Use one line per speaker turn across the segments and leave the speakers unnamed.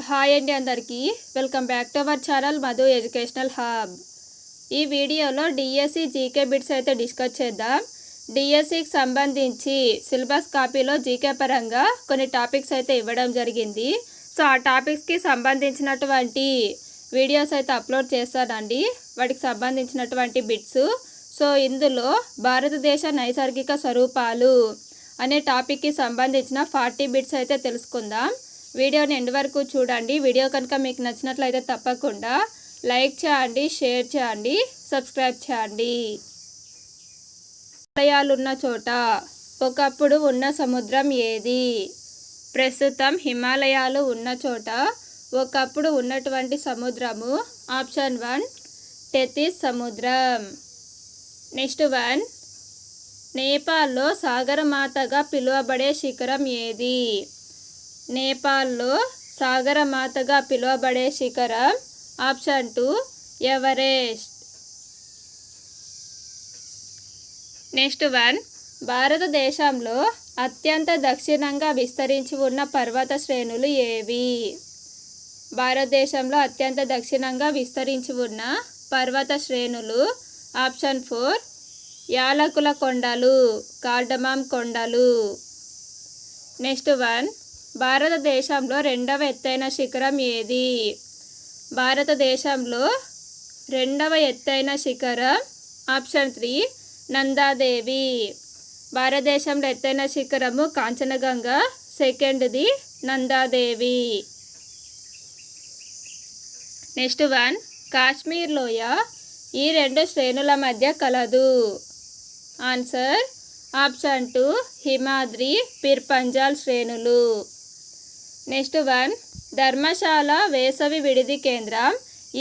Hi అండి అందరికీ welcome back to our channel Madhu educational hub. ఈ వీడియోలో డిఎస్సి జీకే బిట్స్ అయితే డిస్కస్ చేద్దాం. డిఎస్సికి సంబంధించి సిలబస్ కాపీలో జీకే పరంగా కొన్ని టాపిక్స్ అయితే ఇవ్వడం జరిగింది. సో ఆ టాపిక్స్కి సంబంధించినటువంటి వీడియోస్ అయితే అప్లోడ్ చేస్తానండి, వాటికి సంబంధించినటువంటి బిట్స్. సో ఇందులో భారతదేశ నైసర్గిక స్వరూపాలు అనే టాపిక్కి సంబంధించిన 40 బిట్స్ అయితే తెలుసుకుందాం. వీడియోని ఎండ్ వరకు చూడండి. వీడియో కనుక మీకు నచ్చినట్లయితే తప్పకుండా లైక్ చేయండి, షేర్ చేయండి, సబ్స్క్రైబ్ చేయండి. హిమాలయాలు ఉన్న చోట ఒకప్పుడు ఉన్న సముద్రం ఏది? ప్రస్తుతం హిమాలయాలు ఉన్న చోట ఒకప్పుడు ఉన్నటువంటి సముద్రము ఆప్షన్ 1 టెథిస్ సముద్రం. నెక్స్ట్ 1 నేపాల్లో సాగరమాతగా పిలువబడే శిఖరం ఏది? నేపాల్లో సాగరమాతగా పిలువబడే శిఖరం ఆప్షన్ 2 ఎవరెస్ట్. నెక్స్ట్ 1 భారతదేశంలో అత్యంత దక్షిణంగా విస్తరించి ఉన్న పర్వత శ్రేణులు ఏవి? భారతదేశంలో అత్యంత దక్షిణంగా విస్తరించి ఉన్న పర్వత శ్రేణులు ఆప్షన్ 4 యాలకుల కొండలు, కార్డమామ్ కొండలు. నెక్స్ట్ 1 భారతదేశంలో రెండవ ఎత్తైన శిఖరం ఏది? భారతదేశంలో రెండవ ఎత్తైన శిఖరం ఆప్షన్ 3 నందాదేవి. భారతదేశంలో ఎత్తైన శిఖరము కాంచనగంగా, సెకండ్ది నందాదేవి. నెక్స్ట్ 1 కాశ్మీర్ లోయ ఈ రెండు శ్రేణుల మధ్య కలదు. ఆన్సర్ ఆప్షన్ 2 హిమాద్రి పిర్పంజాల్ శ్రేణులు. నెక్స్ట్ 1 ధర్మశాల వేసవి విడిది కేంద్రం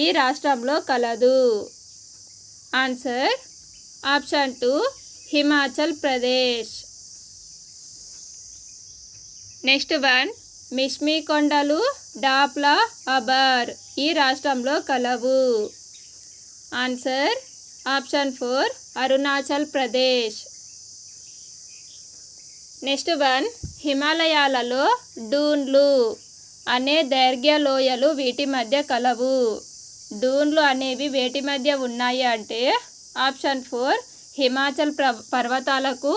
ఈ రాష్ట్రంలో కలదు. Answer option 2 Himachal Pradesh. Next 1 Mishmi కొండలు, డాప్లా అబర్ ఈ రాష్ట్రంలో కలవు. Answer option 4 Arunachal Pradesh. Next 1 హిమాలయాలలో డూన్లు అనే దైర్ఘ్య లోయలు వీటి మధ్య కలవు. డూన్లు అనేవి వేటి మధ్య ఉన్నాయి అంటే ఆప్షన్ 4 హిమాచల్ పర్వతాలకు,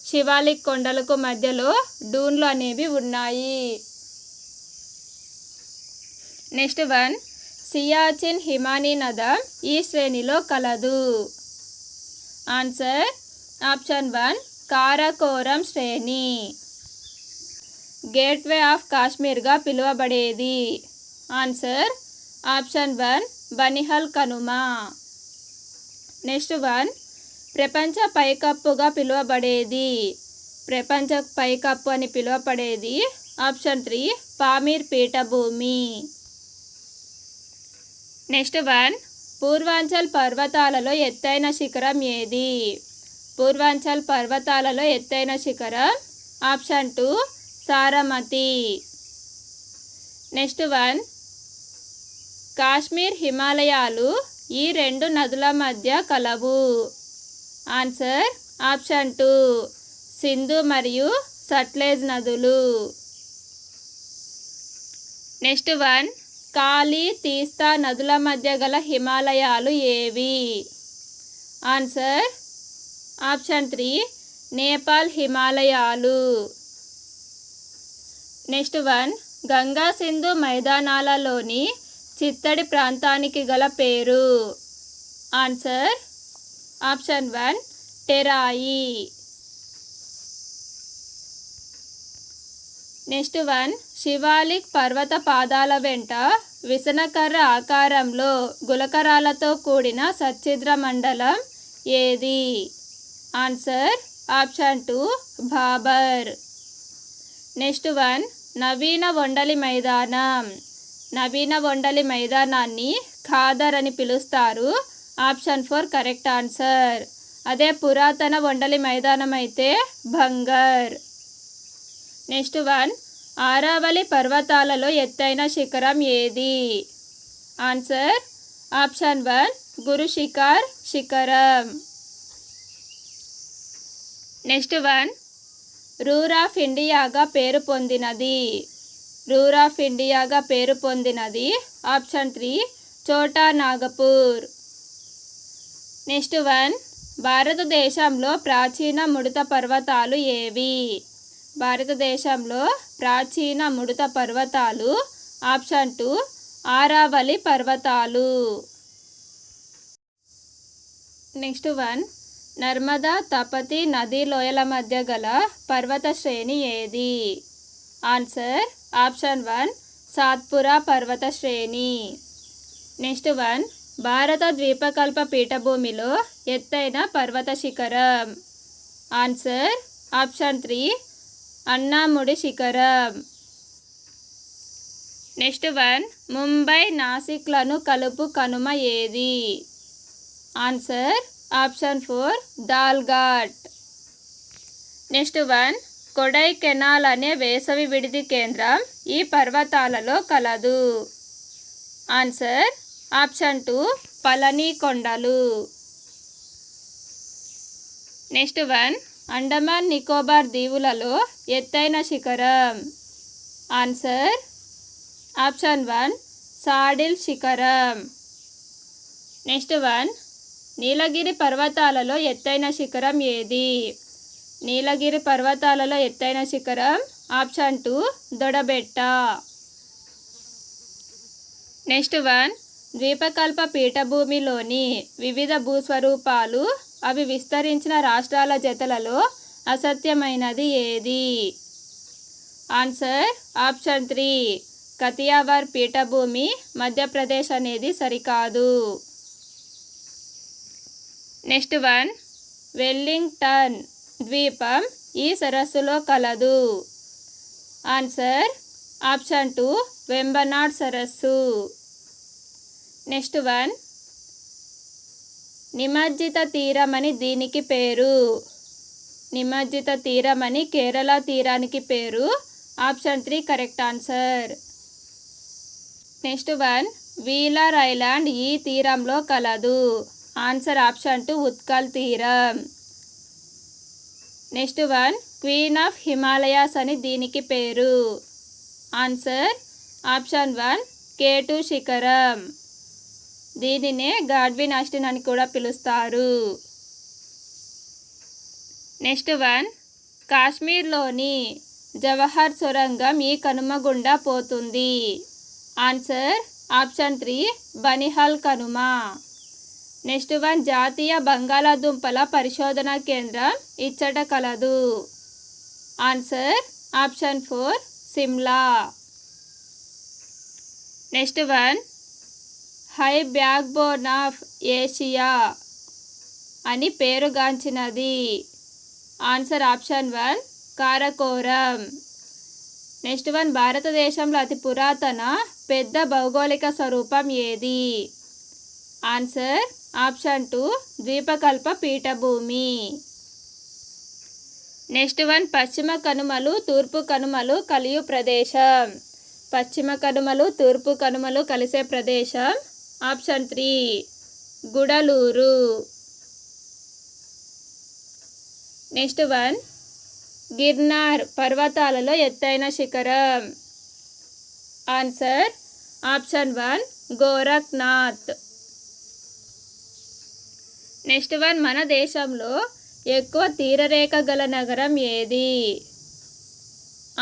శివాలిక్ కొండలకు మధ్యలో డూన్లు అనేవి ఉన్నాయి. నెక్స్ట్ 1 సియాచిన్ హిమానీ నదం ఈ శ్రేణిలో కలదు. ఆన్సర్ ఆప్షన్ 1 కారాకోరం శ్రేణి. గేట్వే ఆఫ్ కాశ్మీర్గా పిలువబడేది. Answer option 1 Banihal Kanuma. Next 1 ప్రపంచ పైకప్పుగా పిలువబడేది. ప్రపంచ పైకప్పు అని పిలువబడేది ఆప్షన్ 3 పామీర్ పీఠభూమి. నెక్స్ట్ 1 పూర్వాంచల్ పర్వతాలలో ఎత్తైన శిఖరం ఏది? పూర్వాంచల్ పర్వతాలలో ఎత్తైన శిఖరం ఆప్షన్ 2 సారమతి. నెక్స్ట్ 1 కాశ్మీర్ హిమాలయాలు ఈ రెండు నదుల మధ్య కలవు. ఆన్సర్ ఆప్షన్ 2 సింధు మరియు సట్లెజ్ నదులు. నెక్స్ట్ 1 కాళీ, తీస్తా నదుల మధ్య గల హిమాలయాలు ఏవి? ఆన్సర్ ఆప్షన్ 3 నేపాల్ హిమాలయాలు. నెక్స్ట్ 1 గంగా సింధు మైదానాలలోని చిత్తడి ప్రాంతానికి గల పేరు. Answer option 1 టెరాయి. నెక్స్ట్ 1 శివాలిక్ పర్వత పాదాల వెంట విసనకర్ర ఆకారంలో గులకరాలతో కూడిన సచ్ఛిద్ర మండలం ఏది? Answer option 2 భాబర్. నెక్స్ట్ 1 నవీన వండలి మైదానం. నవీన వండలి మైదానాన్ని ఖాదర్ అని పిలుస్తారు. Option 4 correct answer. అదే పురాతన వండలి మైదానం అయితే భంగర్. నెక్స్ట్ 1 ఆరావళి పర్వతాలలో ఎత్తైన శిఖరం ఏది? ఆన్సర్ ఆప్షన్ 1 గురు శిఖర్ శిఖరం. నెక్స్ట్ 1 రూర్ ఆఫ్ ఇండియాగా పేరు పొందినది. రూర్ ఆఫ్ ఇండియాగా పేరు పొందినది? ఆప్షన్ 3 చోటా నాగపూర్. నెక్స్ట్ వన్, భారతదేశంలో ప్రాచీన ముడత పర్వతాలు ఏవి? భారతదేశంలో ప్రాచీన ముడత పర్వతాలు ఆప్షన్ 2 ఆరావళి పర్వతాలు. నెక్స్ట్ వన్, నర్మదా తపతి నదీ లోయల మధ్య గల పర్వత శ్రేణి ఏది? ఆన్సర్ ఆప్షన్ 1 సాత్పురా పర్వత శ్రేణి. నెక్స్ట్ వన్, భారత ద్వీపకల్ప పీఠభూమిలో ఎత్తైన పర్వత శిఖరం? ఆన్సర్ ఆప్షన్ 3 అన్నాముడి శిఖరం. నెక్స్ట్ వన్, ముంబై నాసిక్లను కలుపు కనుమ ఏది? Answer option 4 Dalghat. Next one, Kodaikanal అనే వేసవి విడిది కేంద్రం ఈ పర్వతాలలో కలదు? ఆన్సర్ ఆప్షన్ 2 పళని కొండలు. నెక్స్ట్ వన్, అండమాన్ నికోబార్ దీవులలో ఎత్తైన శిఖరం? ఆన్సర్ ఆప్షన్ 1 సాడిల్ శిఖరం. నెక్స్ట్ వన్, నీలగిరి పర్వతాలలో ఎత్తైన శిఖరం ఏది? నీలగిరి పర్వతాలలో ఎత్తైన శిఖరం ఆప్షన్ 2 దొడబెట్ట. నెక్స్ట్ వన్, ద్వీపకల్ప పీఠభూమిలోని వివిధ భూస్వరూపాలు అవి విస్తరించిన రాష్ట్రాల జతలలో అసత్యమైనది ఏది? ఆన్సర్ ఆప్షన్ 3 కతియావార్ పీఠభూమి మధ్యప్రదేశ్ అనేది సరికాదు. నెక్స్ట్ వన్, వెల్లింగ్టన్ ద్వీపం ఈ సరస్సులో కలదు? ఆన్సర్ ఆప్షన్ 2 వెంబనాడ్ సరస్సు. నెక్స్ట్ వన్, నిమజ్జిత తీరమని దీనికి పేరు? నిమజ్జిత తీరమని కేరళ తీరానికి పేరు. Option 3 correct answer. Next one, wheeler island ఈ తీరంలో కలదు? ఆన్సర్ ఆప్షన్ 2 ఉత్కల్ తీరం. Next one, queen of Himalayas అని దీనికి పేరు? ఆన్సర్ ఆప్షన్ 1 K2 శిఖరం. దీనినే గాడ్విన్ ఆస్టిన్ అని కూడా పిలుస్తారు. నెక్స్ట్ వన్, కాశ్మీర్లోని జవహర్ సొరంగం ఈ కనుమ గుండా పోతుంది? ఆన్సర్ ఆప్షన్ 3 బనిహాల్ కనుమ. నెక్స్ట్ వన్, జాతీయ బంగాళాదుంపల పరిశోధనా కేంద్రం ఇచ్చట కలదు? Answer option 4 Simla. Next one, high backbone of Asia అని పేరుగాంచినది? Answer option 1 Karakoram. Next one, భారతదేశంలో అతి పురాతన పెద్ద భౌగోళిక స్వరూపం ఏది? ఆన్సర్ ఆప్షన్ 2 ద్వీపకల్ప పీఠభూమి. నెక్స్ట్ వన్, పశ్చిమ కనుమలు తూర్పు కనుమలు కలియు ప్రదేశం? పశ్చిమ కనుమలు తూర్పు కనుమలు కలిసే ప్రదేశం option 3 Gudalur. Next one, Girnar పర్వతాలలో ఎత్తైన శిఖరం? Answer option 1 Gorakhnath. Next one, మన దేశంలో ఎక్కువ తీరరేఖ గల నగరం ఏది?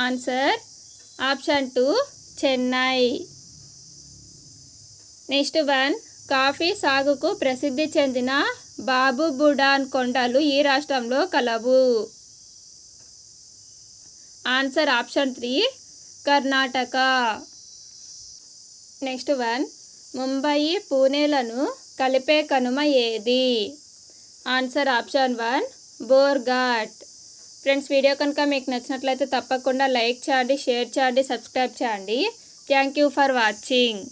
Answer option 2 Chennai. Next one, coffee సాగుకు ప్రసిద్ధి చెందిన బాబు బుడాన్ కొండలు ఈ రాష్ట్రంలో కలవు? Answer option 3 Karnataka. Next one, Mumbai పూణేలను కలిపే కనుమ ఏది? Answer option 1 Borghat. Friends, video కనుక మీకు నచ్చినట్లయితే తప్పకుండా లైక్ చేయండి, షేర్ చేయండి, సబ్స్క్రైబ్ చేయండి. Thank you for watching.